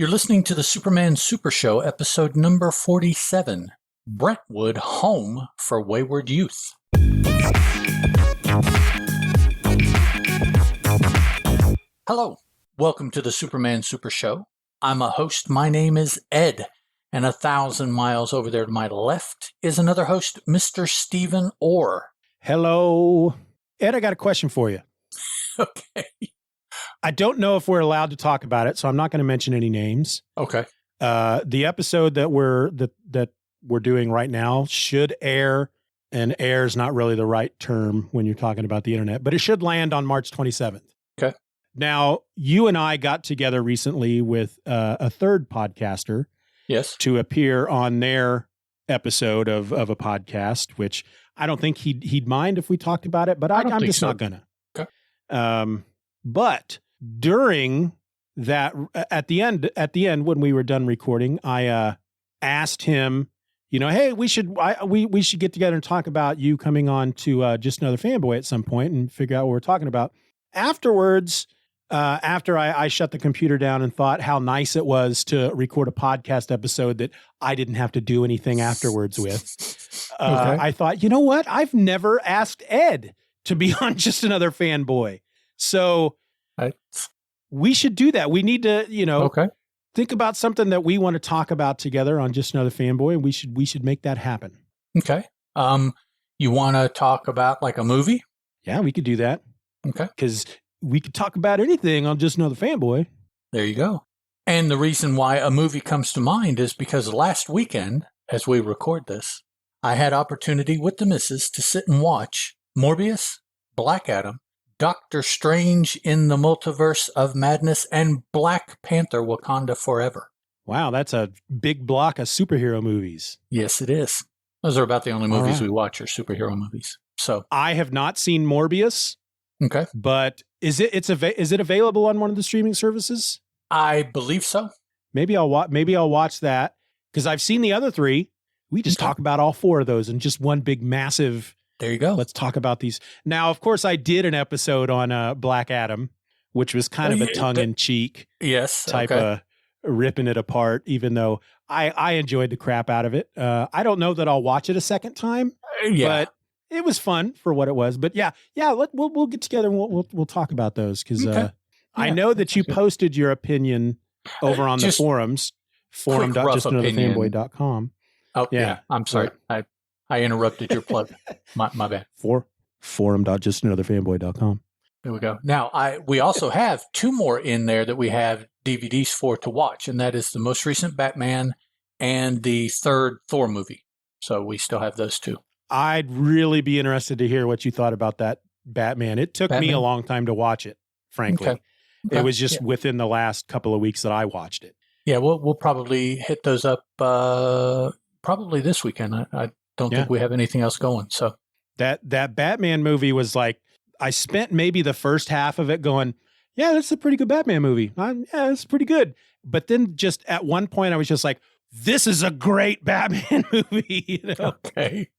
You're listening to the Superman Super Show, episode number 47, Brentwood Home for Wayward Youth. Hello, welcome to the Superman Super Show. I'm a host. My name is Ed, and 1,000 miles over there to my left is another host, Mr. Steeven Orr. Hello. Ed, I got a question for you. Okay. I don't know if we're allowed to talk about it, so I'm not going to mention any names. Okay. The episode that we're doing right now should air, and air is not really the right term when you're talking about the internet, but it should land on March 27th. Okay. Now, you and I got together recently with a third podcaster, yes, to appear on their episode of a podcast, which I don't think he'd mind if we talked about it, but I'm just not gonna. Okay. But during that, at the end, when we were done recording, I asked him, hey, we should get together and talk about you coming on to Just Another Fanboy at some point and figure out what we're talking about. Afterwards, after I shut the computer down and thought how nice it was to record a podcast episode that I didn't have to do anything afterwards with, I thought, you know what? I've never asked Ed to be on Just Another Fanboy. So we should do that. We need to, think about something that we want to talk about together on Just Another Fanboy, and we should make that happen. Okay. You want to talk about like a movie? Yeah, we could do that. Okay. Because we could talk about anything on Just Another Fanboy. There you go. And the reason why a movie comes to mind is because last weekend, as we record this, I had opportunity with the missus to sit and watch Morbius, Black Adam, Doctor Strange in the Multiverse of Madness, and Black Panther Wakanda Forever. Wow, that's a big block of superhero movies. Yes, it is. Those are about the only movies we watch are superhero movies. So I have not seen Morbius. Okay. But is it available on one of the streaming services? I believe so. Maybe I'll watch that because I've seen the other three. We just talk about all four of those in just one big massive. There you go. Let's talk about these. Now, of course, I did an episode on Black Adam, which was kind of a tongue-in-cheek type of ripping it apart, even though I enjoyed the crap out of it. I don't know that I'll watch it a second time, but it was fun for what it was. But we'll get together and we'll talk about those because I know that you posted your opinion over on the forums, forum.justanotherfanboy.com. Oh, yeah. I'm sorry. I interrupted your plug. My bad. Forum.justanotherfanboy.com. There we go. Now, we also have two more in there that we have DVDs for to watch, and that is the most recent Batman and the third Thor movie. So we still have those two. I'd really be interested to hear what you thought about that Batman. It took me a long time to watch it, frankly. Okay. It was just within the last couple of weeks that I watched it. Yeah, we'll probably hit those up probably this weekend. I don't think we have anything else going. So that Batman movie was like, I spent maybe the first half of it going, yeah, that's a pretty good Batman movie. It's pretty good. But then just at one point I was just like, this is a great Batman movie. Okay.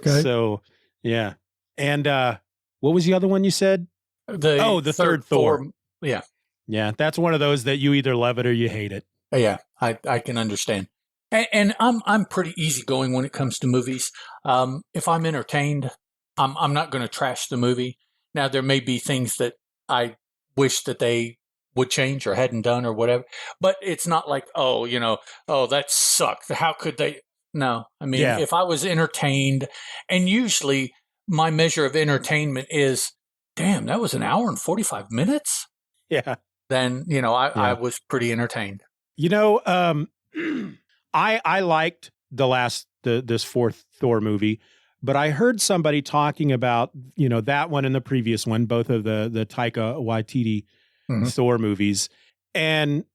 So, yeah. And what was the other one you said? The third Thor. Yeah. Yeah, that's one of those that you either love it or you hate it. Yeah, I can understand. And I'm pretty easygoing when it comes to movies. If I'm entertained, I'm not going to trash the movie. Now, there may be things that I wish that they would change or hadn't done or whatever, but it's not like, that sucked. How could they? No, I mean, if I was entertained, and usually my measure of entertainment is, damn, that was an hour and 45 minutes. Yeah. Then, I was pretty entertained. I liked this fourth Thor movie, but I heard somebody talking about, that one and the previous one, both of the Taika Waititi Thor movies. And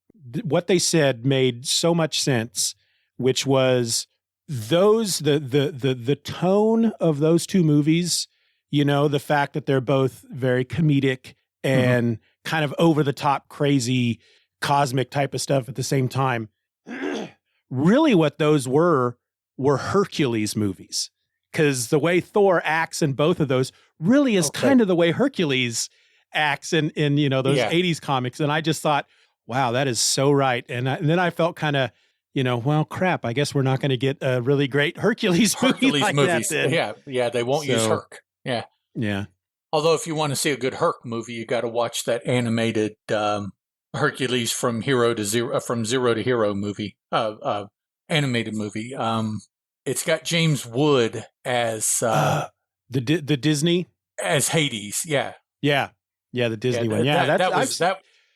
what they said made so much sense, which was the tone of those two movies, the fact that they're both very comedic and kind of over the top, crazy, cosmic type of stuff at the same time. Really what those were Hercules movies, because the way Thor acts in both of those really is kind of the way Hercules acts in those 80s comics. And I just thought, Wow, that is so right. And then I felt kind of, well, crap. I guess we're not going to get a really great Hercules movie like movies. that then. Yeah, they won't use Herc. Yeah. Yeah. Although if you want to see a good Herc movie, you got to watch that animated Hercules from Zero to Hero movie, animated movie. It's got James Wood as the Disney as Hades. Yeah, the Disney one. Yeah,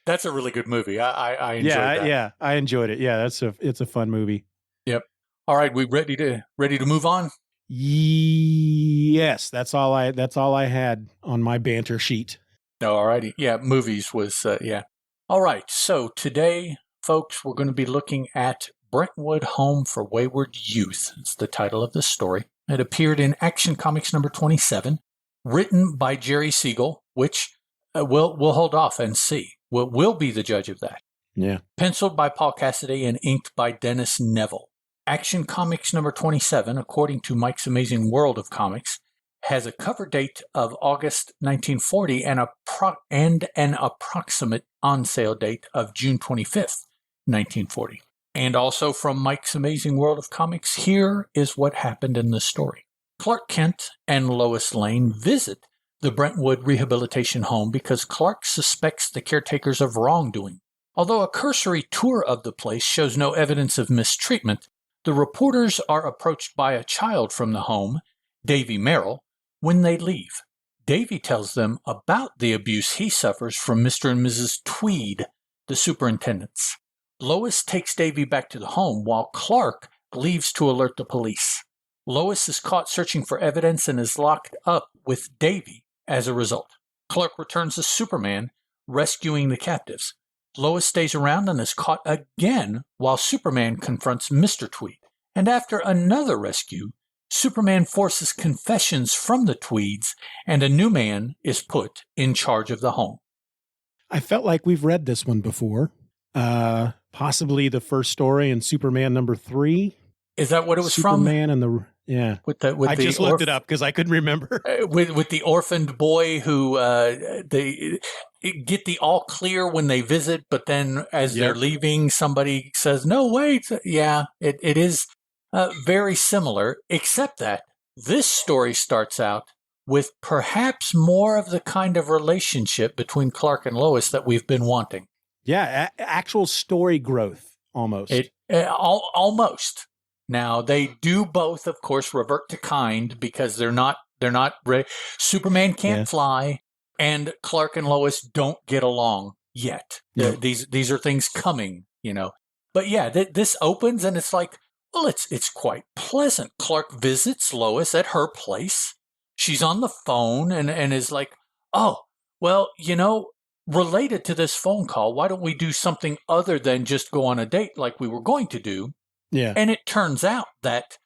that's a really good movie. I enjoyed that. Yeah, I enjoyed it. Yeah, it's a fun movie. Yep. All right, we ready to move on? Yes, that's all I had on my banter sheet. No, all righty. Yeah, movies was yeah. All right. So today, folks, we're going to be looking at Brentwood Home for Wayward Youth. It's the title of the story. It appeared in Action Comics number 27, written by Jerry Siegel, which we'll hold off and see. We'll be the judge of that. Yeah. Penciled by Paul Cassidy and inked by Dennis Neville. Action Comics number 27, according to Mike's Amazing World of Comics, has a cover date of August 1940 and an approximate on-sale date of June 25th, 1940. And also from Mike's Amazing World of Comics, here is what happened in the story. Clark Kent and Lois Lane visit the Brentwood Rehabilitation Home because Clark suspects the caretakers of wrongdoing. Although a cursory tour of the place shows no evidence of mistreatment, the reporters are approached by a child from the home, Davey Merrill, when they leave. Davey tells them about the abuse he suffers from Mr. and Mrs. Tweed, the superintendents. Lois takes Davey back to the home while Clark leaves to alert the police. Lois is caught searching for evidence and is locked up with Davey as a result. Clark returns as Superman, rescuing the captives. Lois stays around and is caught again while Superman confronts Mr. Tweed. And after another rescue, Superman forces confessions from the Tweeds and a new man is put in charge of the home. I felt like we've read this one before. Possibly the first story in Superman number 3. Is that what it was Superman from? I just looked it up because I couldn't remember. With the orphaned boy who they get the all clear when they visit, but then as they're leaving, somebody says, "No, wait." Yeah, it is very similar, except that this story starts out with perhaps more of the kind of relationship between Clark and Lois that we've been wanting. Yeah, actual story growth almost. Almost. Now, they do both, of course, revert to kind because they're not Superman can't fly, and Clark and Lois don't get along yet. Yeah. These are things coming, But yeah, this opens and it's like, well, it's quite pleasant. Clark visits Lois at her place. She's on the phone and is like, oh, well, related to this phone call, why don't we do something other than just go on a date like we were going to do? Yeah. And it turns out that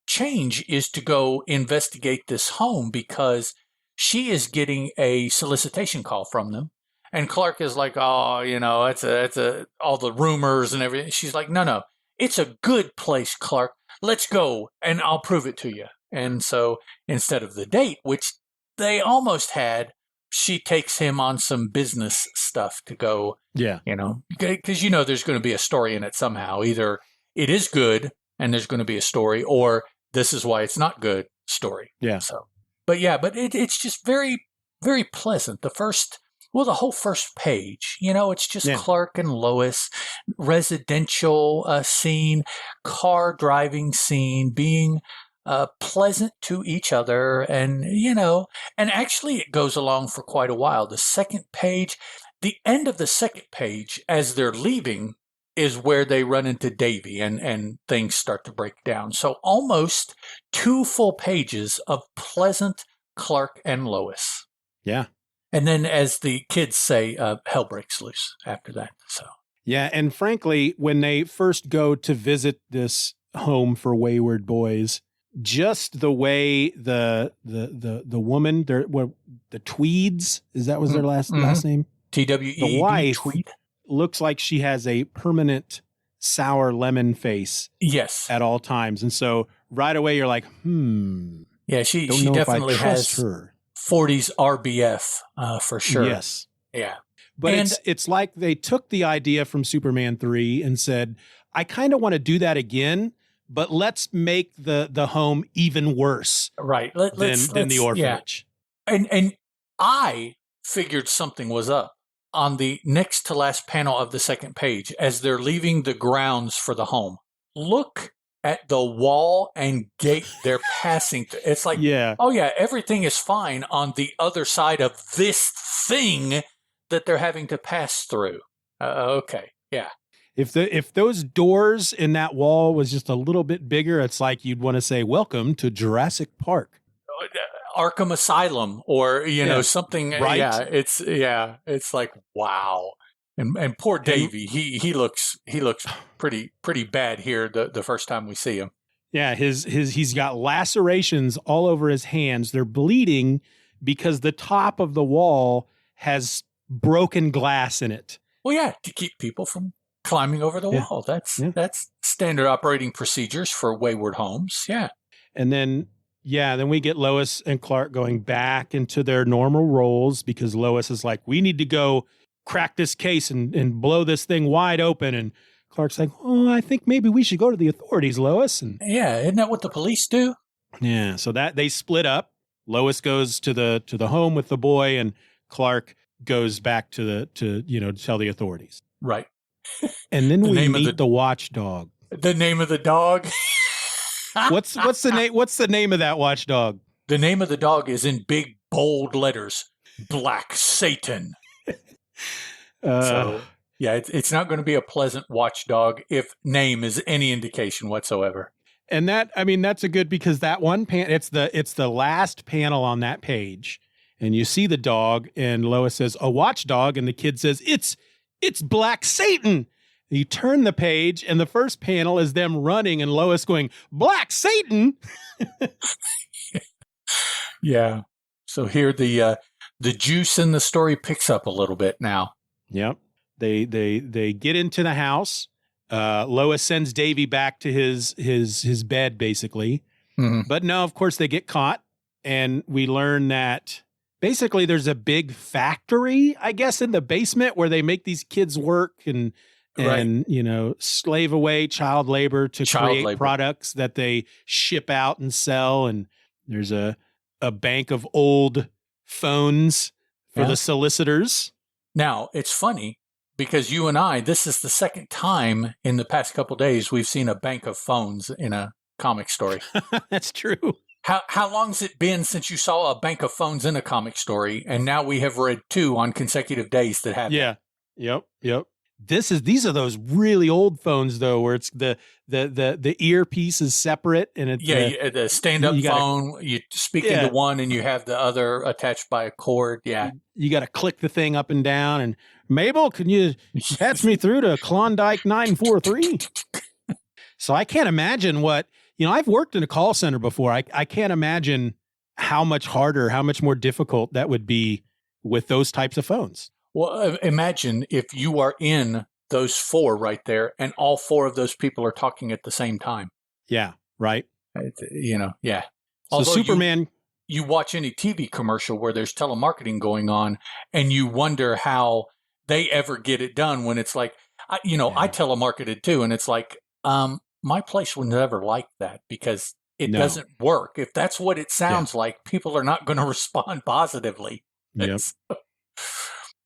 change is to go investigate this home because she is getting a solicitation call from them. And Clark is like, oh, it's all the rumors and everything. She's like, no, it's a good place, Clark. Let's go and I'll prove it to you. And so instead of the date, which they almost had, she takes him on some business stuff to go, because there's going to be a story in it somehow. Either it is good and there's going to be a story, or this is why it's not good story. Yeah. So, but it's just very, very pleasant. The whole first page, it's just Clark and Lois, residential scene, car driving scene, being pleasant to each other. And, and actually it goes along for quite a while. The end of the second page, as they're leaving, is where they run into Davey and things start to break down. So almost 2 full pages of pleasant Clark and Lois. Yeah. And then, as the kids say, hell breaks loose after that. So yeah, and frankly, when they first go to visit this home for wayward boys, just the way the woman, the Tweeds, was their last name? TWEED. The wife Tweed looks like she has a permanent sour lemon face. Yes, at all times, and so right away you're like, Yeah, she don't know definitely if I trust has her. 40s RBF for sure. Yes. Yeah. But And it's like they took the idea from Superman 3 and said, I kind of want to do that again, but let's make the home even worse right, than the orphanage. Yeah. And I figured something was up on the next to last panel of the second page as they're leaving the grounds for the home. Look at the wall and gate they're passing through. It's like, oh yeah, everything is fine on the other side of this thing that they're having to pass through. Okay, yeah. If those doors in that wall was just a little bit bigger, it's like you'd want to say, "Welcome to Jurassic Park, Arkham Asylum," or something. Right? It's like, wow. And poor Davey, he looks pretty bad here the first time we see him. Yeah, he's got lacerations all over his hands. They're bleeding because the top of the wall has broken glass in it. Well, yeah, to keep people from climbing over the wall. That's standard operating procedures for Wayward homes. Yeah. And then we get Lois and Clark going back into their normal roles because Lois is like, we need to go crack this case and blow this thing wide open. And Clark's like, oh, I think maybe we should go to the authorities, Lois. And yeah, isn't that what the police do? Yeah. So that they split up. Lois goes to the home with the boy, and Clark goes back to tell the authorities. Right. And then we meet the watchdog. The name of the dog. What's the name? What's the name of that watchdog? The name of the dog is in big bold letters, Black Satan. So yeah, it's not going to be a pleasant watchdog if name is any indication whatsoever. And that's a good, because that one it's the last panel on that page, and you see the dog, and Lois says a watchdog, and the kid says it's Black Satan. You turn the page, and the first panel is them running, and Lois going, Black Satan. Yeah. So here the juice in the story picks up a little bit now. Yep. They get into the house. Lois sends Davey back to his bed, basically. Mm-hmm. But no, of course they get caught, and we learn that basically there's a big factory, I guess, in the basement where they make these kids work and slave away child labor to create products that they ship out and sell. And there's a bank of old phones for the solicitors. Now, it's funny because you and I, this is the second time in the past couple of days we've seen a bank of phones in a comic story. That's true. How long's it been since you saw a bank of phones in a comic story? And now we have read 2 on consecutive days that have. Yeah. Yep. These are those really old phones though, where it's the earpiece is separate, and it's the stand-up phone. You speak into one and you have the other attached by a cord. Yeah, you got to click the thing up and down. And Mabel, can you patch me through to Klondike 943? So I can't imagine what I've worked in a call center before. I can't imagine how much harder, how much more difficult that would be with those types of phones. Well, imagine if you are in those 4 right there, and all 4 of those people are talking at the same time. Yeah, right. Yeah. So although Superman, you watch any TV commercial where there's telemarketing going on, and you wonder how they ever get it done when it's like, I telemarketed too, and it's like, my place would never like that because it doesn't work. If that's what it sounds like, people are not going to respond positively. Yep.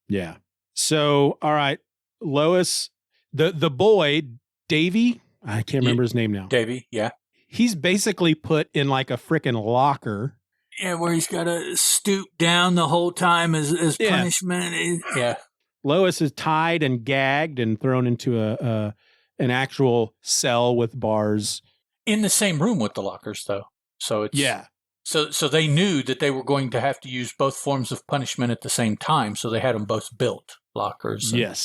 Yeah. So, all right, Lois, the boy, Davey, I can't remember his name now. Davey, yeah. He's basically put in like a freaking locker. Yeah, where he's got to stoop down the whole time as punishment. Yeah. Lois is tied and gagged and thrown into an actual cell with bars. In the same room with the lockers, though. So it's So they knew that they were going to have to use both forms of punishment at the same time, so they had them both built, lockers. And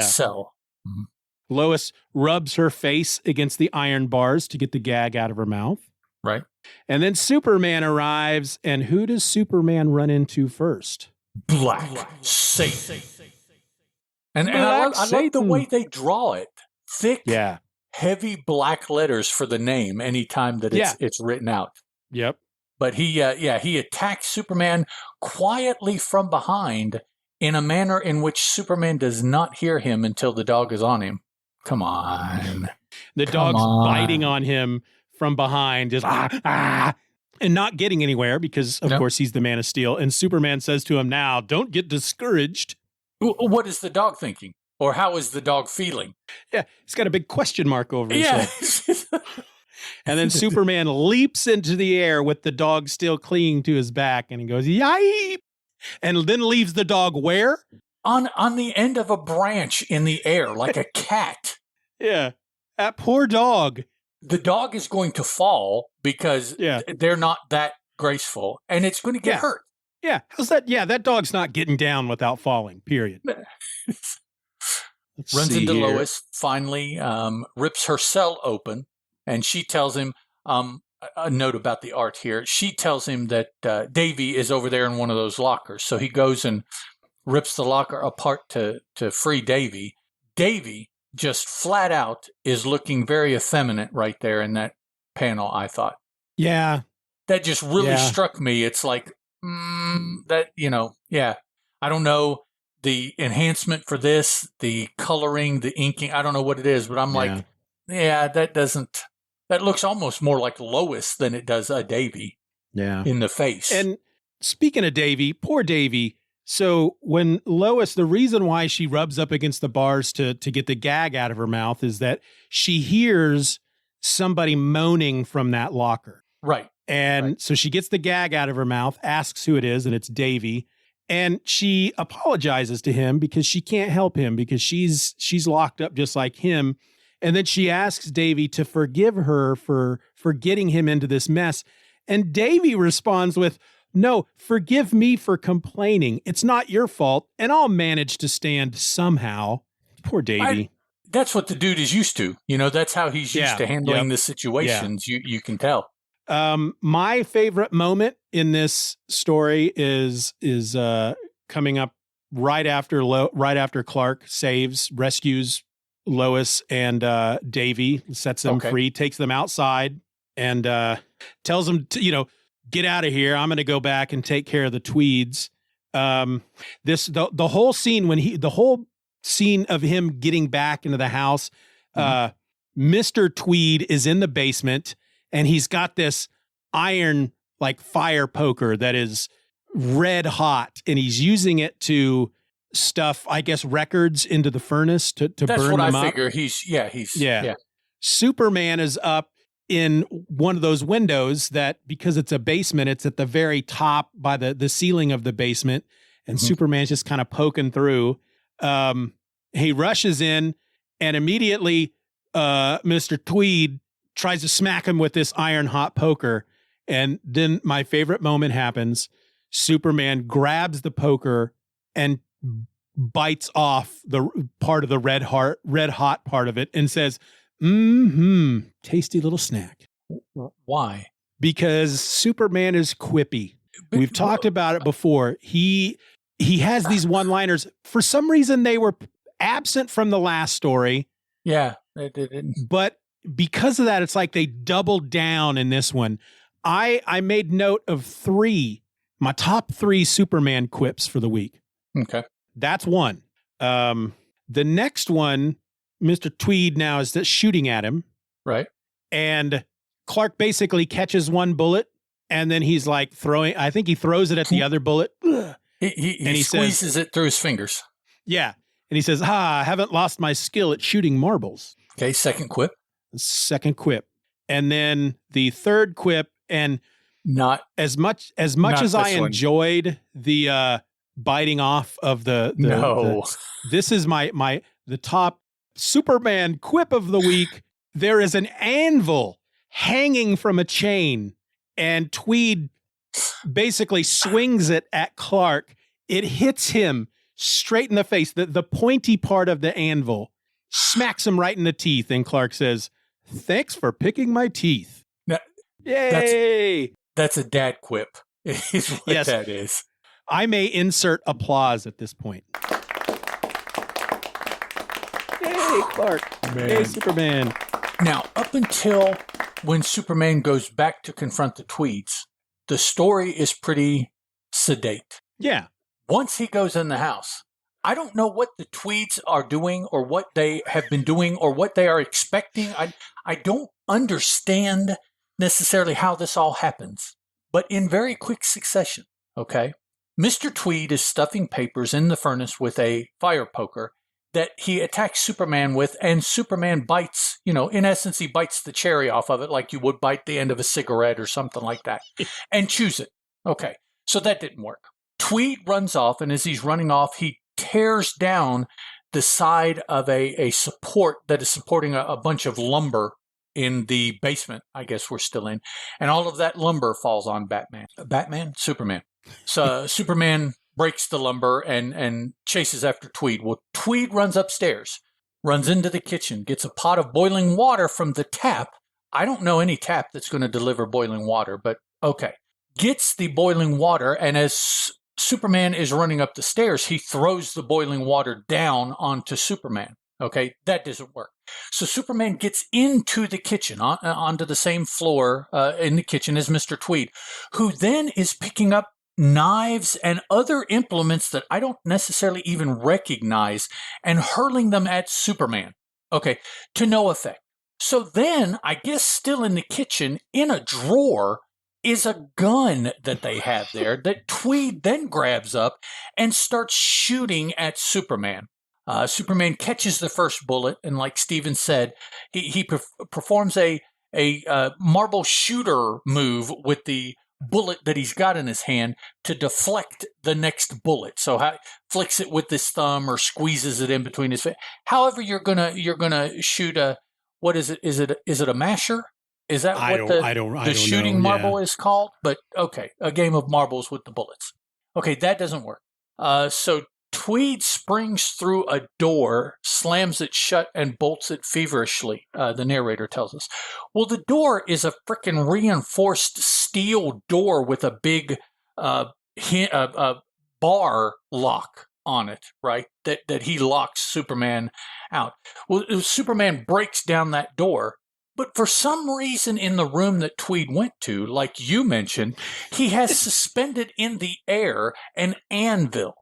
cell. Mm-hmm. Lois rubs her face against the iron bars to get the gag out of her mouth. Right. And then Superman arrives, and who does Superman run into first? Black Satan. And I love the way they draw it. Thick, heavy black letters for the name anytime that it's written out. Yep. But he attacks Superman quietly from behind in a manner in which Superman does not hear him until the dog is on him. Come on. The dog's biting on him from behind, just and not getting anywhere because, of course, he's the Man of Steel. And Superman says to him, now, don't get discouraged. What is the dog thinking? Or how is the dog feeling? Yeah, he's got a big question mark over his head. And then Superman leaps into the air with the dog still clinging to his back, and he goes, yipe! And then leaves the dog where? On the end of a branch in the air, like a cat. Yeah, that poor dog. The dog is going to fall because they're not that graceful, and it's going to get hurt. Yeah, how's that? Yeah, that dog's not getting down without falling, period. Runs into Lois, finally rips her cell open, and she tells him, a note about the art here, she tells him that Davey is over there in one of those lockers. So he goes and rips the locker apart to free Davey. Davey, just flat out, is looking very effeminate right there in that panel, I thought. Yeah. That just really struck me. It's like, that, I don't know the enhancement for this, the coloring, the inking. I don't know what it is, but I'm like, that looks almost more like Lois than it does a Davey in the face. And speaking of Davey, poor Davey. So when Lois, the reason why she rubs up against the bars to get the gag out of her mouth is that she hears somebody moaning from that locker. Right. And so she gets the gag out of her mouth, asks who it is, and it's Davey. And she apologizes to him because she can't help him because she's locked up just like him. And then she asks Davey to forgive her for getting him into this mess. And Davey responds with, no, forgive me for complaining. It's not your fault, and I'll manage to stand somehow. Poor Davey. That's what the dude is used to. That's how he's used to handling the situations. You can tell. My favorite moment in this story is coming up right after Clark rescues Lois and Davey, sets them free, takes them outside, and tells them to, get out of here. I'm going to go back and take care of the Tweeds. The whole scene of him getting back into the house, Mr. Tweed is in the basement, and he's got this iron fire poker that is red hot, and he's using it to stuff, I guess, records into the furnace to burn them up. That's what I figure. He's Superman is up in one of those windows that, because it's a basement, it's at the very top by the ceiling of the basement, and Superman's just kind of poking through. He rushes in, and immediately Mr. Tweed tries to smack him with this iron hot poker. And then my favorite moment happens. Superman grabs the poker and bites off the part of the red hot part of it and says, tasty little snack. Why? Because Superman is quippy. We've talked about it before. He has these one-liners. For some reason, they were absent from the last story. Yeah, they didn't. But because of that, it's like they doubled down in this one. I made note of my top 3 Superman quips for the week. Okay. That's one. The next one, Mr. Tweed now is just shooting at him. Right. And Clark basically catches one bullet, and then he's like I think he throws it at the other bullet. He squeezes it through his fingers. Yeah. And he says, I haven't lost my skill at shooting marbles. Okay, second quip. And then the third quip, and not as much as I enjoyed the biting off of this is the top Superman quip of the week. There is an anvil hanging from a chain, and Tweed basically swings it at Clark. It hits him straight in the face. The pointy part of the anvil smacks him right in the teeth, and Clark says, "Thanks for picking my teeth." Now, yay! That's a dad quip. Is what that is. I may insert applause at this point. Yay, Clark. Man. Yay, Superman. Now, up until when Superman goes back to confront the Tweeds, the story is pretty sedate. Yeah. Once he goes in the house, I don't know what the Tweeds are doing or what they have been doing or what they are expecting. I don't understand necessarily how this all happens, but in very quick succession, okay? Mr. Tweed is stuffing papers in the furnace with a fire poker that he attacks Superman with, and Superman bites, in essence, he bites the cherry off of it like you would bite the end of a cigarette or something like that, and chews it. Okay, so that didn't work. Tweed runs off, and as he's running off, he tears down the side of a support that is supporting a bunch of lumber in the basement, I guess we're still in, and all of that lumber falls on Superman. So Superman breaks the lumber and chases after Tweed. Well, Tweed runs upstairs, runs into the kitchen, gets a pot of boiling water from the tap. I don't know any tap that's going to deliver boiling water, but okay. Gets the boiling water, and as Superman is running up the stairs, he throws the boiling water down onto Superman. Okay, that doesn't work. So Superman gets into the kitchen, onto the same floor in the kitchen as Mr. Tweed, who then is picking up knives and other implements that I don't necessarily even recognize and hurling them at Superman. Okay, to no effect. So then, I guess still in the kitchen, in a drawer, is a gun that they have there that Tweed then grabs up and starts shooting at Superman. Superman catches the first bullet, and like Steeven said, he performs a marble shooter move with the bullet that he's got in his hand to deflect the next bullet. So flicks it with his thumb or squeezes it in between his face. However, you're gonna shoot a, what is it? Is it a masher? Is that what the shooting marble is called? But okay, a game of marbles with the bullets. Okay, that doesn't work. So Tweed springs through a door, slams it shut, and bolts it feverishly, the narrator tells us. Well, the door is a frickin' reinforced steel door with a big bar lock on it, right? That he locks Superman out. Well, Superman breaks down that door, but for some reason in the room that Tweed went to, like you mentioned, he has suspended in the air an anvil.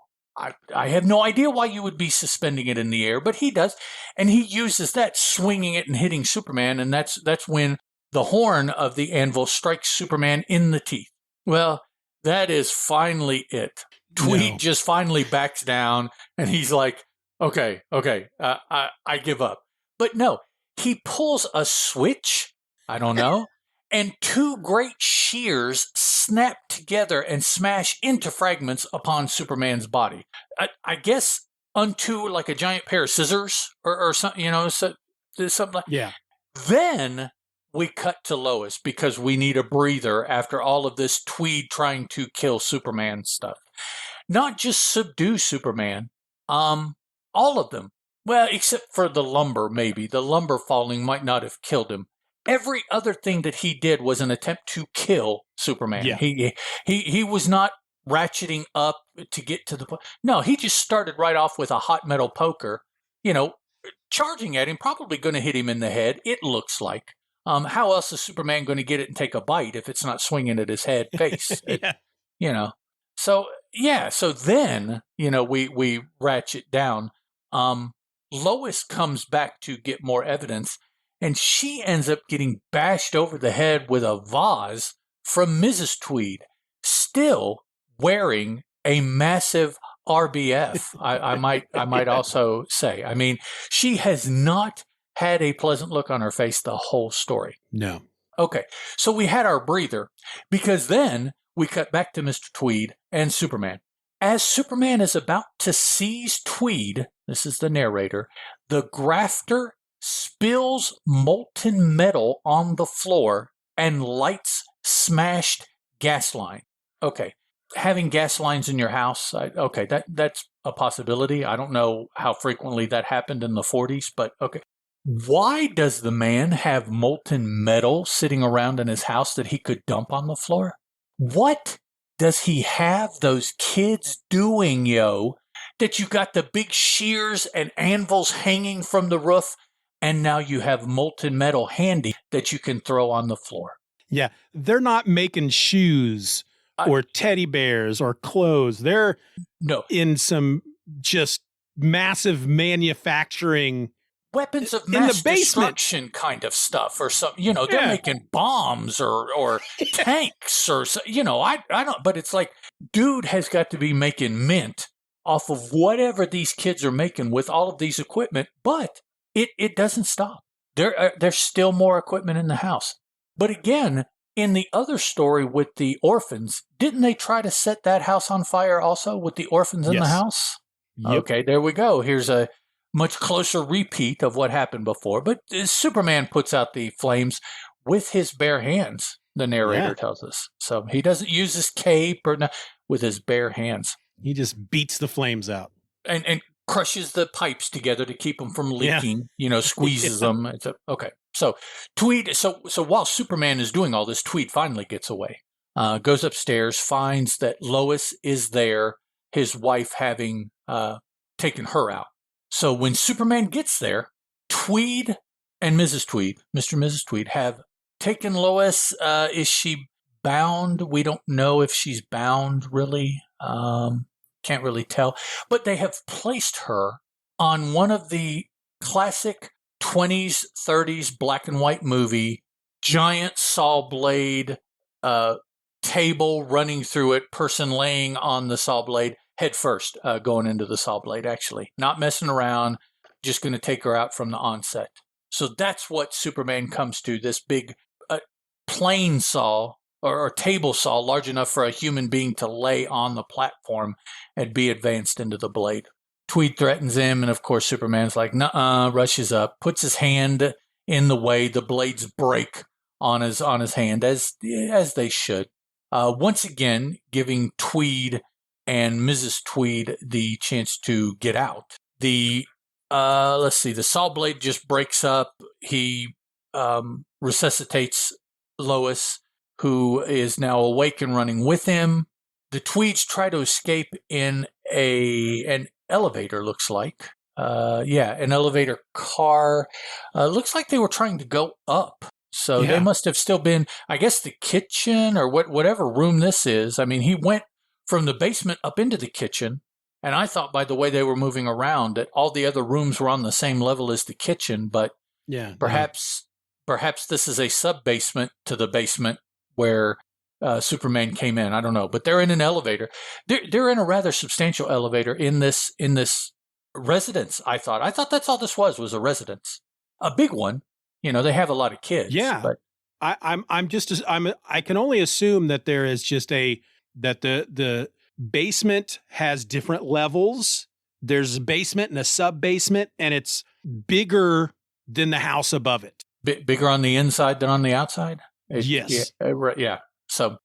I have no idea why you would be suspending it in the air, but he does. And he uses that, swinging it and hitting Superman, and that's when the horn of the anvil strikes Superman in the teeth. Well, that is finally it. Tweed just finally backs down, and he's like, okay, I give up. But no, he pulls a switch, I don't know, and two great shears snap together and smash into fragments upon Superman's body. I guess unto like a giant pair of scissors or something, something like. Yeah. Then we cut to Lois because we need a breather after all of this Tweed trying to kill Superman stuff. Not just subdue Superman, all of them. Well, except for the lumber, maybe. The lumber falling might not have killed him. Every other thing that he did was an attempt to kill Superman. Yeah. He was not ratcheting up to get to the point. No, he just started right off with a hot metal poker, charging at him, probably going to hit him in the head, it looks like. How else is Superman going to get it and take a bite if it's not swinging at his head face? Yeah. So then, we ratchet down. Lois comes back to get more evidence, and she ends up getting bashed over the head with a vase from Mrs. Tweed, still wearing a massive RBF. I might also say. I mean, she has not had a pleasant look on her face the whole story. No. Okay, so we had our breather, because then we cut back to Mr. Tweed and Superman. As Superman is about to seize Tweed, this is the narrator, the grafter spills molten metal on the floor and lights smashed gas line. Okay, having gas lines in your house, that's a possibility. I don't know how frequently that happened in the 40s, but okay. Why does the man have molten metal sitting around in his house that he could dump on the floor? What does he have those kids doing, that you got the big shears and anvils hanging from the roof, and now you have molten metal handy that you can throw on the floor? Yeah, they're not making shoes or teddy bears or clothes. They're in some just massive manufacturing weapons of mass destruction kind of stuff, or something. They're making bombs or tanks or I don't. But it's like, dude has got to be making mint off of whatever these kids are making with all of these equipment. But it doesn't stop. There's still more equipment in the house. But again, in the other story with the orphans, didn't they try to set that house on fire also with the orphans in the house? Yep. Okay, there we go. Here's a much closer repeat of what happened before. But Superman puts out the flames with his bare hands, the narrator tells us. So he doesn't use his cape with his bare hands. He just beats the flames out. And crushes the pipes together to keep them from leaking, squeezes them. Okay. So Tweed, so while Superman is doing all this, Tweed finally gets away, goes upstairs, finds that Lois is there, his wife having taken her out. So when Superman gets there, Tweed and Mrs. Tweed, Mr. and Mrs. Tweed, have taken Lois. Is she bound? We don't know if she's bound, really. Can't really tell. But they have placed her on one of the classic 20s, 30s black and white movie, giant saw blade, table running through it, person laying on the saw blade, head first, going into the saw blade, actually. Not messing around, just going to take her out from the onset. So that's what Superman comes to, this big plane saw or table saw large enough for a human being to lay on the platform and be advanced into the blade. Tweed threatens him, and of course Superman's like, nuh-uh, rushes up, puts his hand in the way. The blades break on his hand, as they should. Once again, giving Tweed and Mrs. Tweed the chance to get out. The saw blade just breaks up. He resuscitates Lois, who is now awake and running with him. The Tweeds try to escape in an elevator, looks like. An elevator car. Looks like they were trying to go up. So they must have still been, I guess, the kitchen or whatever room this is. I mean, he went from the basement up into the kitchen, and I thought by the way they were moving around that all the other rooms were on the same level as the kitchen, but perhaps this is a sub-basement to the basement where Superman came in. I don't know, but they're in an elevator. They're in a rather substantial elevator in this residence. I thought that's all this was a residence, a big one. They have a lot of kids. Yeah, but I can only assume that there is just that the basement has different levels. There's a basement and a sub basement, and it's bigger than the house above it. Bigger on the inside than on the outside. Yes. Yeah. So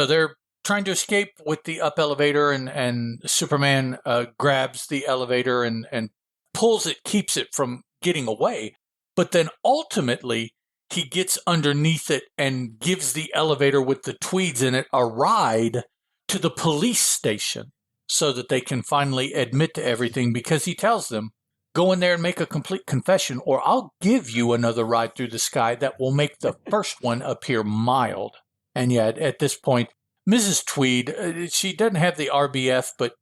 they're trying to escape with the up elevator, and Superman grabs the elevator and pulls it, keeps it from getting away. But then ultimately he gets underneath it and gives the elevator with the Tweeds in it a ride to the police station so that they can finally admit to everything, because he tells them, go in there and make a complete confession, or I'll give you another ride through the sky that will make the first one appear mild. And yet, at this point, Mrs. Tweed, she doesn't have the RBF, but,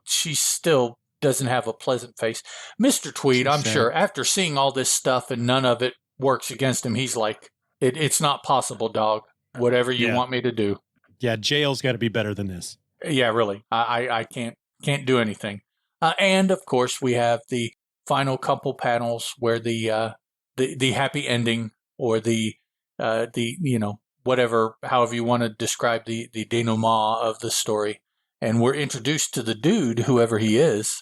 she still doesn't have a pleasant face. Mr. Tweed, I'm sure, after seeing all this stuff and none of it works against him, he's like, it's not possible, dog. Whatever you want me to do. Yeah, jail's got to be better than this. Yeah, really. I can't do anything. And, of course, we have the final couple panels where the happy ending, or the whatever, however you want to describe the denouement of the story. And we're introduced to the dude, whoever he is.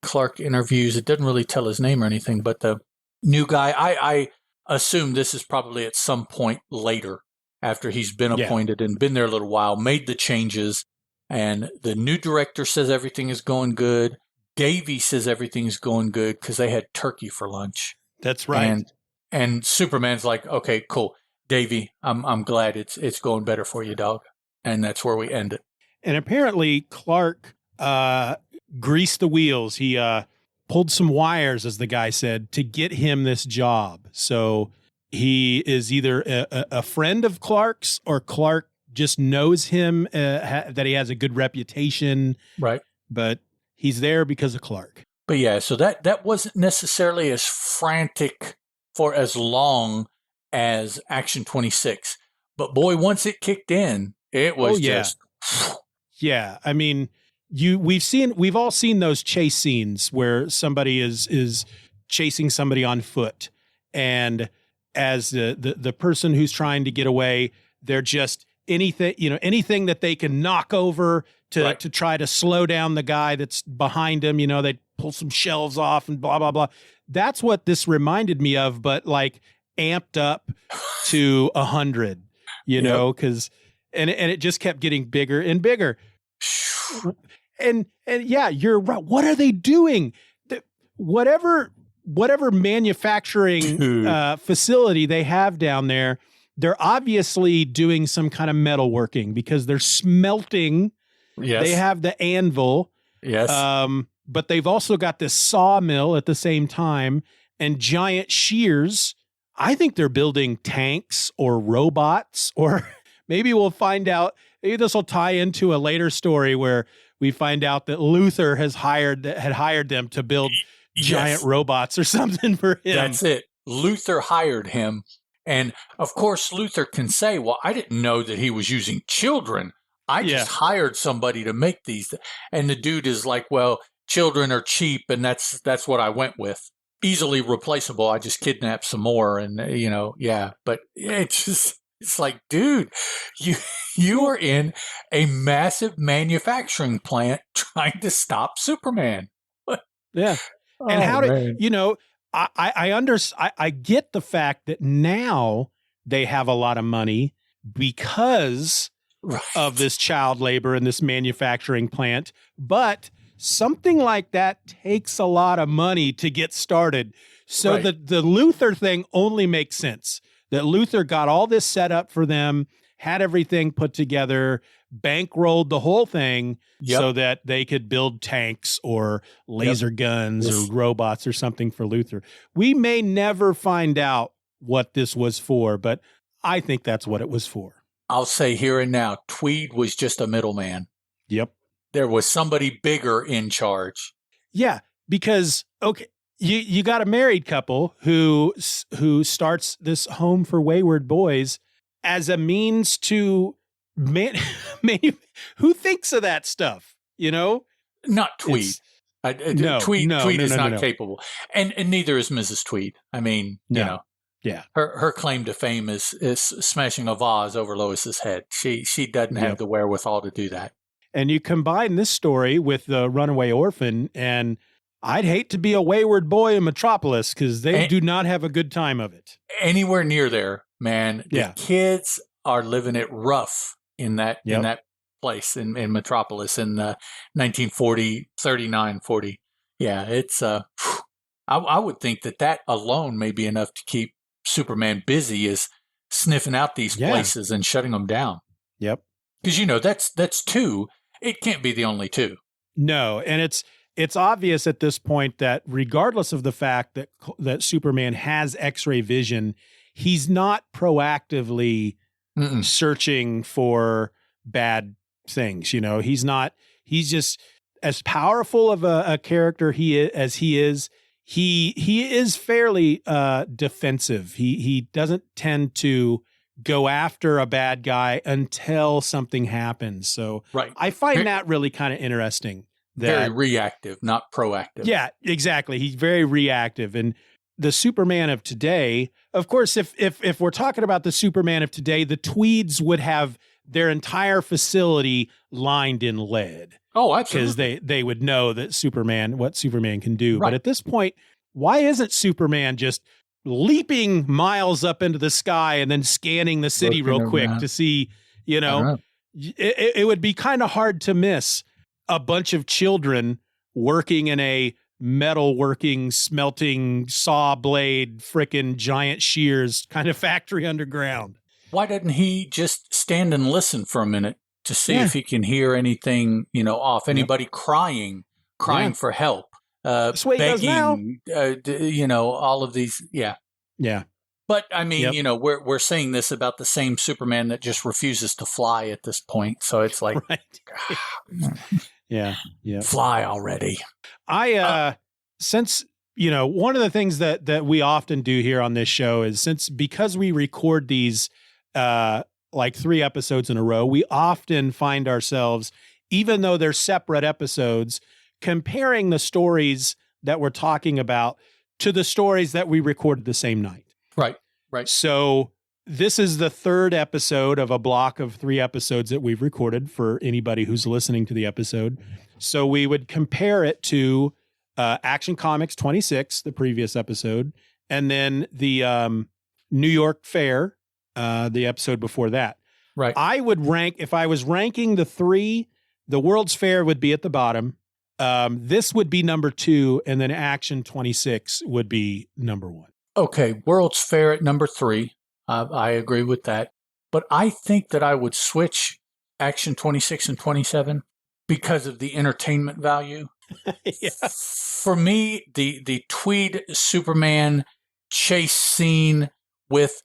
Clark interviews, it doesn't really tell his name or anything, but the new guy, I assume this is probably at some point later after he's been appointed and been there a little while, made the changes. And the new director says everything is going good. Davey says everything's going good because they had turkey for lunch. That's right. And Superman's like, okay, cool. Davey, I'm glad it's going better for you, dog. And that's where we end it. And apparently Clark greased the wheels. He pulled some wires, as the guy said, to get him this job. So he is either a friend of Clark's, or Clark just knows him, that he has a good reputation. Right. But he's there because of Clark. But yeah, so that wasn't necessarily as frantic for as long as Action 26. But boy, once it kicked in, it was just... Yeah, I mean, we've all seen those chase scenes where somebody is chasing somebody on foot, and as the person who's trying to get away, they're just anything that they can knock over to try to slow down the guy that's behind him. They pull some shelves off and blah blah blah. That's what this reminded me of, but like amped up to 100. Because and it just kept getting bigger and bigger. And yeah, you're right. What are they doing? Whatever manufacturing facility they have down there, they're obviously doing some kind of metalworking because they're smelting. Yes. They have the anvil. Yes. But they've also got this sawmill at the same time and giant shears. I think they're building tanks or robots, or maybe we'll find out. Maybe this will tie into a later story where we find out that Luther had hired them to build giant robots or something for him. That's it. Luther hired him. And of course, Luther can say, well, I didn't know that he was using children. I just hired somebody to make these. And the dude is like, well, children are cheap. And that's what I went with. Easily replaceable. I just kidnapped some more. And, but it's like, dude, you are in a massive manufacturing plant trying to stop Superman. Yeah. And I get the fact that now they have a lot of money because of this child labor in this manufacturing plant. But something like that takes a lot of money to get started. So the Luther thing only makes sense. That Luther got all this set up for them, had everything put together, bankrolled the whole thing so that they could build tanks or laser guns or robots or something for Luther. We may never find out what this was for, but I think that's what it was for. I'll say here and now, Tweed was just a middleman. Yep. There was somebody bigger in charge. Yeah, because, okay, you got a married couple who starts this home for wayward boys as a means to who thinks of that stuff, Not Tweed. Tweed is not capable. And neither is Mrs. Tweed. I mean, Yeah. Her claim to fame is smashing a vase over Lois's head. She doesn't have the wherewithal to do that. And you combine this story with the runaway orphan, and I'd hate to be a wayward boy in Metropolis because they do not have a good time of it. Anywhere near there, man. The kids are living it rough in that place in Metropolis in 1940, 39, 40. Yeah, it's I would think that alone may be enough to keep Superman busy, is sniffing out these places and shutting them down. Yep. Because that's two. It can't be the only two. No, and it's obvious at this point that regardless of the fact that Superman has X-ray vision, he's not proactively searching for bad things. He's just as powerful of a character he is. He is fairly defensive. He doesn't tend to go after a bad guy until something happens. So I find that really kind of interesting. Very reactive, not proactive. Yeah, exactly. He's very reactive. And the Superman of today, of course, if we're talking about the Superman of today, the Tweeds would have their entire facility lined in lead. Oh, absolutely. Because they would know that what Superman can do. Right. But at this point, why isn't Superman just leaping miles up into the sky and then scanning the city real quick to see, it would be kind of hard to miss a bunch of children working in a metalworking, smelting, saw blade, frickin' giant shears kind of factory underground. Why doesn't he just stand and listen for a minute to see if he can hear anything, off? Anybody crying for help, That's what he does now. All of these. Yeah. Yeah. But I mean, Yep. you know, we're saying this about the same Superman that just refuses to fly at this point. So it's like, Right. Yeah. fly already. Since, you know, one of the things that we often do here on this show is because we record these like 3 episodes in a row, we often find ourselves, even though they're separate episodes, comparing the stories that we're talking about to the stories that we recorded the same night. Right. So this is the 3rd episode of a block of 3 episodes that we've recorded for anybody who's listening to the episode. So we would compare it to Action Comics 26, the previous episode, and then the New York Fair, the episode before that. Right. I would rank, if I was ranking the 3, the World's Fair would be at the bottom. This would be number 2, and then Action 26 would be number 1. Okay, World's Fair at number 3. I agree with that. But I think that I would switch Action 26 and 27 because of the entertainment value. Yeah. For me, the Tweed Superman chase scene with,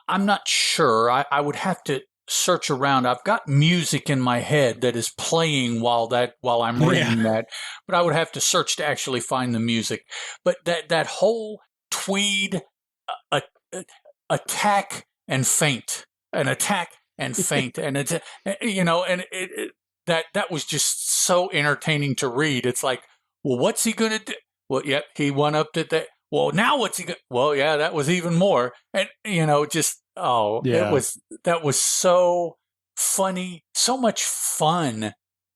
I'm not sure. I would have to search around. I've got music in my head that is playing while I'm reading that, but I would have to search to actually find the music. But that whole Tweed attack and feint, an attack and feint, and it's, you know, and that was just so entertaining to read. It's like, well, what's he gonna do? Well, yep, he one-upped it. That, well, now what's he gonna? Well, yeah, that was even more, and you know, just that was so funny, so much fun.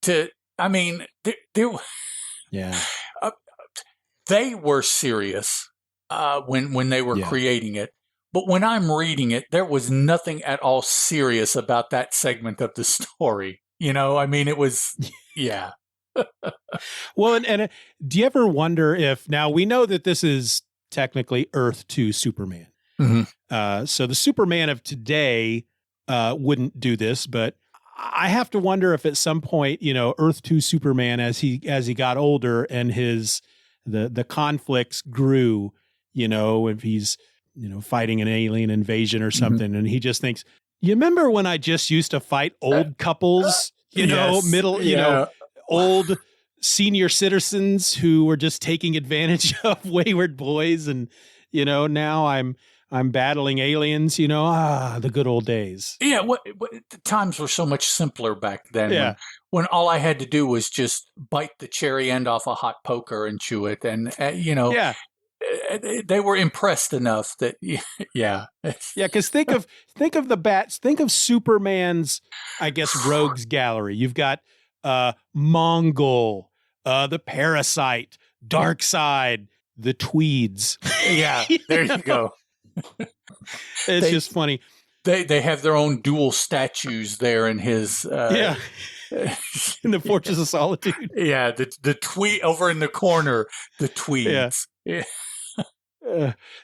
I mean, they were serious when they were creating it. But when I'm reading it, there was nothing at all serious about that segment of the story. You know, I mean, it was, yeah. Well, and do you ever wonder if, now we know that this is technically Earth 2 Superman. Mm-hmm. So the Superman of today wouldn't do this, but I have to wonder if at some point, you know, Earth 2 Superman, as he got older and the conflicts grew, you know, if he's, you know, fighting an alien invasion or something, mm-hmm. and he just thinks, you remember when I just used to fight old couples, you know, you know, old senior citizens who were just taking advantage of wayward boys, and you know, now I'm battling aliens, you know, the good old days. Yeah, the times were so much simpler back then. Yeah. When all I had to do was just bite the cherry end off a hot poker and chew it, and you know, they were impressed enough that, because think of the bats. Think of Superman's, I guess, rogues gallery. You've got Mongol, the Parasite, Darkseid, the Tweeds. Yeah, there you go. It's just funny. They have their own dual statues there in his in the Fortress of Solitude. Yeah, the Tweed over in the corner, the Tweeds. Yeah.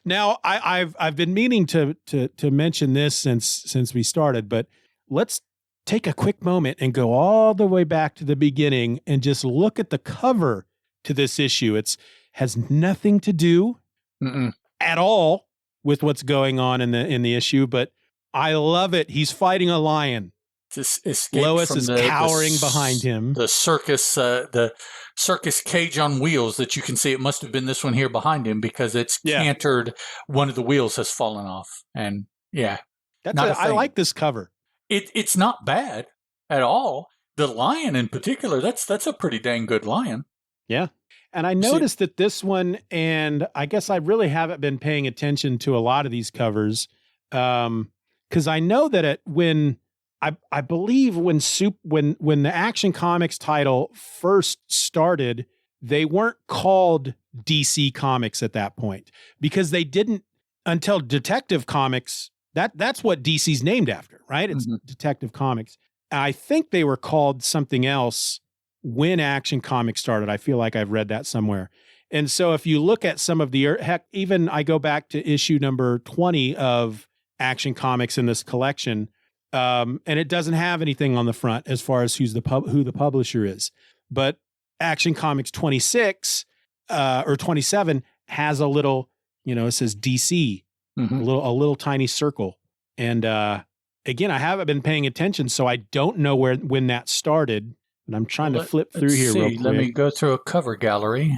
Now I've been meaning to mention this since we started, but let's take a quick moment and go all the way back to the beginning and just look at the cover to this issue. Has nothing to do at all with what's going on in the issue, but I love it. He's fighting a lion. Lois is cowering behind him. The circus cage on wheels that you can see. It must have been this one here behind him because it's cantered. One of the wheels has fallen off, and I like this cover. It's not bad at all. The lion in particular, that's a pretty dang good lion. Yeah. And I noticed that this one, and I guess I really haven't been paying attention to a lot of these covers, because I know that I believe when the Action Comics title first started, they weren't called DC Comics at that point, because they didn't until Detective Comics. That's what DC's named after, right? It's Detective Comics. I think they were called something else when Action Comics started. I feel like I've read that somewhere. And so if you look at some of even I go back to issue number 20 of Action Comics in this collection, and it doesn't have anything on the front as far as who the publisher is. But Action Comics 26 or 27 has a little, it says DC Mm-hmm. a little tiny circle. And again, I haven't been paying attention, so I don't know when that started. And I'm trying to flip through here real quick. Let me go through a cover gallery.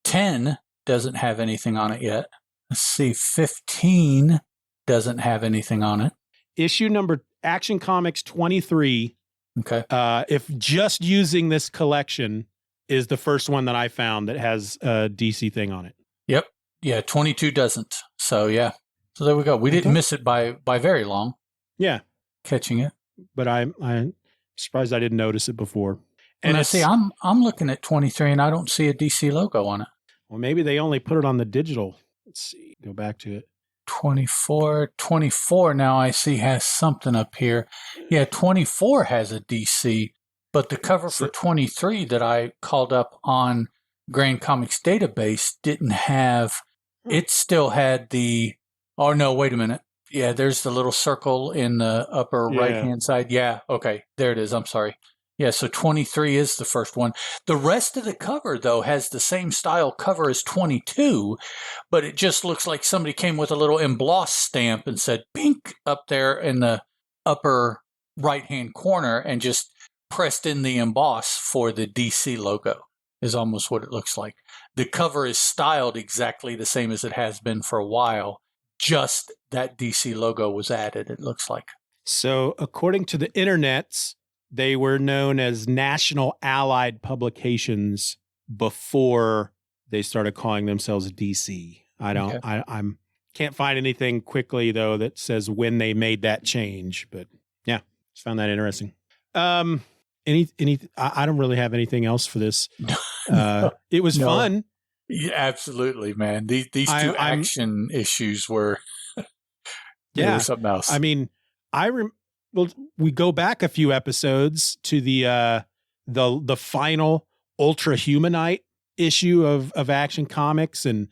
10 doesn't have anything on it yet. Let's see, 15 doesn't have anything on it. Issue number Action Comics 23. Okay. If just using this collection is the first one that I found that has a DC thing on it. Yep. Yeah, 22 doesn't. So, yeah. So there we go. We didn't miss it by very long. Yeah. Catching it. But I'm surprised I didn't notice it before. And I see, I'm looking at 23 and I don't see a DC logo on it. Well, maybe they only put it on the digital. Let's see. Go back to it. 24 now I see has something up here. Yeah, 24 has a DC, but the cover for 23 that I called up on Grand Comics Database didn't have, it still had oh no, wait a minute. Yeah, there's the little circle in the upper right-hand side. Yeah, okay, there it is. I'm sorry. Yeah, so 23 is the first one. The rest of the cover, though, has the same style cover as 22, but it just looks like somebody came with a little embossed stamp and said pink up there in the upper right-hand corner and just pressed in the emboss for the DC logo is almost what it looks like. The cover is styled exactly the same as it has been for a while. Just that DC logo was added, it looks like. So according to the internets, they were known as National Allied Publications before they started calling themselves DC. I can't find anything quickly though that says when they made that change, but yeah, just found that interesting. I don't really have anything else for this. It was fun. Yeah, absolutely, man. These two action issues were were something else. I mean, well, we go back a few episodes to the final Ultra Humanite issue of Action Comics and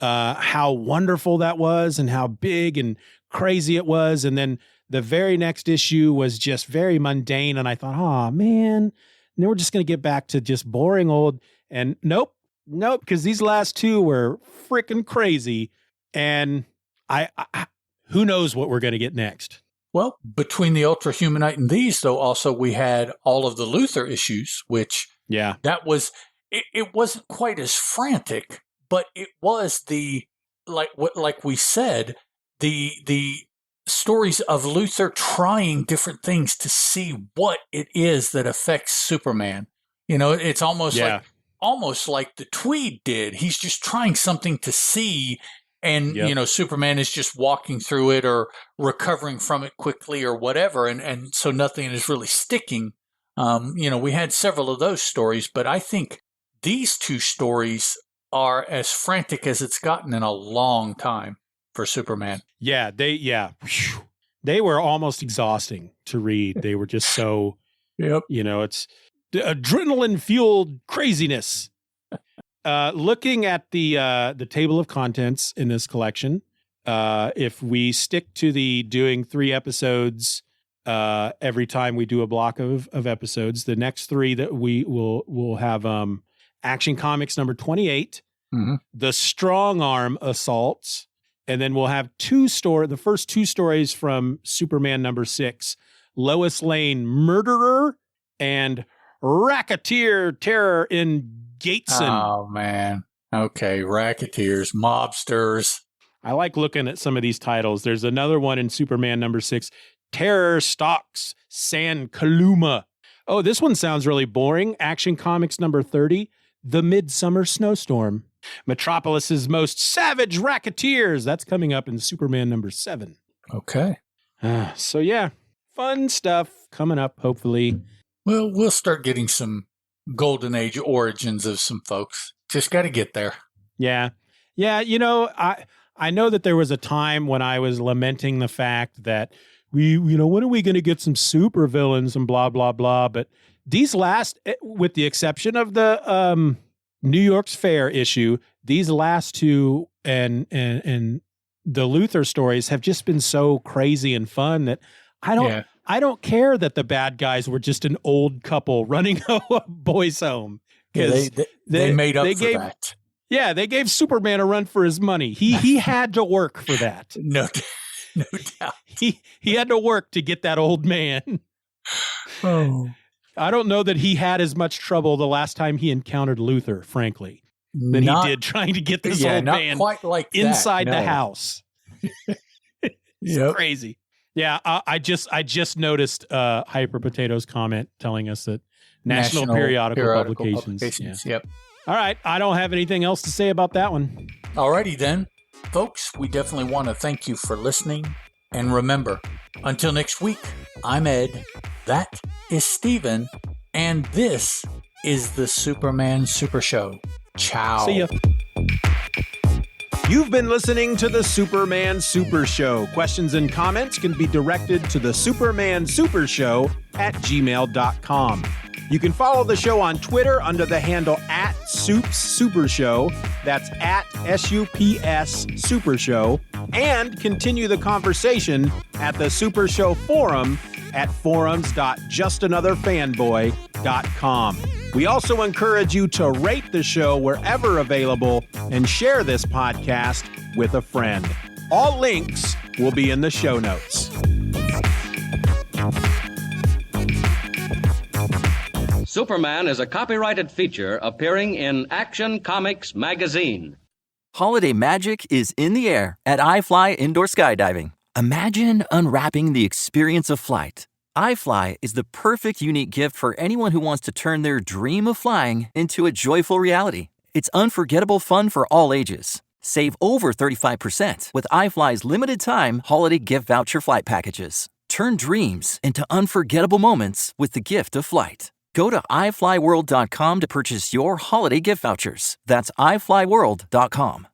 how wonderful that was and how big and crazy it was. And then the very next issue was just very mundane. And I thought, oh, man, now we're just going to get back to just boring old. And nope, because these last two were freaking crazy. And I who knows what we're going to get next. Well, between the Ultra Humanite and these, though, also we had all of the Luthor issues, which that was it wasn't quite as frantic, but it was like we said, the stories of Luthor trying different things to see what it is that affects Superman. You know, it's almost like the Tweed did. He's just trying something to see. And, you know, Superman is just walking through it or recovering from it quickly or whatever. And so nothing is really sticking. You know, we had several of those stories, but I think these two stories are as frantic as it's gotten in a long time for Superman. Yeah, they were almost exhausting to read. They were just so, you know, it's adrenaline-fueled craziness. Looking at the table of contents in this collection, if we stick to the doing 3 episodes every time we do a block of episodes, the next 3 that we'll have Action Comics number 28, the Strong Arm Assaults, and then we'll have the first 2 stories from Superman number 6, Lois Lane Murderer and Racketeer Terror in Gateson. Oh, man. Okay, racketeers, mobsters. I like looking at some of these titles. There's another one in Superman number 6, Terror Stalks San Kaluma. Oh, this one sounds really boring. Action Comics number 30, The Midsummer Snowstorm. Metropolis's Most Savage Racketeers. That's coming up in Superman number 7. Okay. So, yeah, fun stuff coming up, hopefully. Well, we'll start getting some Golden Age origins of some folks. Just got to get there. Yeah. Yeah, you know, I know that there was a time when I was lamenting the fact that when are we going to get some super villains and blah, blah, blah. But these last, with the exception of the New York's Fair issue, these last 2 and the Luthor stories have just been so crazy and fun that I don't care that the bad guys were just an old couple running a boys' home. Yeah, they made up for that. Yeah, they gave Superman a run for his money. He had to work for that. No doubt. He had to work to get that old man. Oh. I don't know that he had as much trouble the last time he encountered Luther, frankly, than he did trying to get this old man quite like inside that, no. the house. It's crazy. Yeah, I just noticed Hyper Potato's comment telling us that National Periodical Publications. Yep. All right, I don't have anything else to say about that one. Alrighty then. Folks, we definitely want to thank you for listening. And remember, until next week, I'm Ed, that is Steven, and this is the Superman Super Show. Ciao. See ya. You've been listening to the Superman Super Show. Questions and comments can be directed to the Superman Super Show at gmail.com. You can follow the show on Twitter under the handle @SoupsSuperShow. That's @SUPS Super Show. And continue the conversation at the Super Show Forum at forums.justanotherfanboy.com. We also encourage you to rate the show wherever available and share this podcast with a friend. All links will be in the show notes. Superman is a copyrighted feature appearing in Action Comics magazine. Holiday magic is in the air at iFly Indoor Skydiving. Imagine unwrapping the experience of flight. iFly is the perfect unique gift for anyone who wants to turn their dream of flying into a joyful reality. It's unforgettable fun for all ages. Save over 35% with iFly's limited-time holiday gift voucher flight packages. Turn dreams into unforgettable moments with the gift of flight. Go to iFlyWorld.com to purchase your holiday gift vouchers. That's iFlyWorld.com.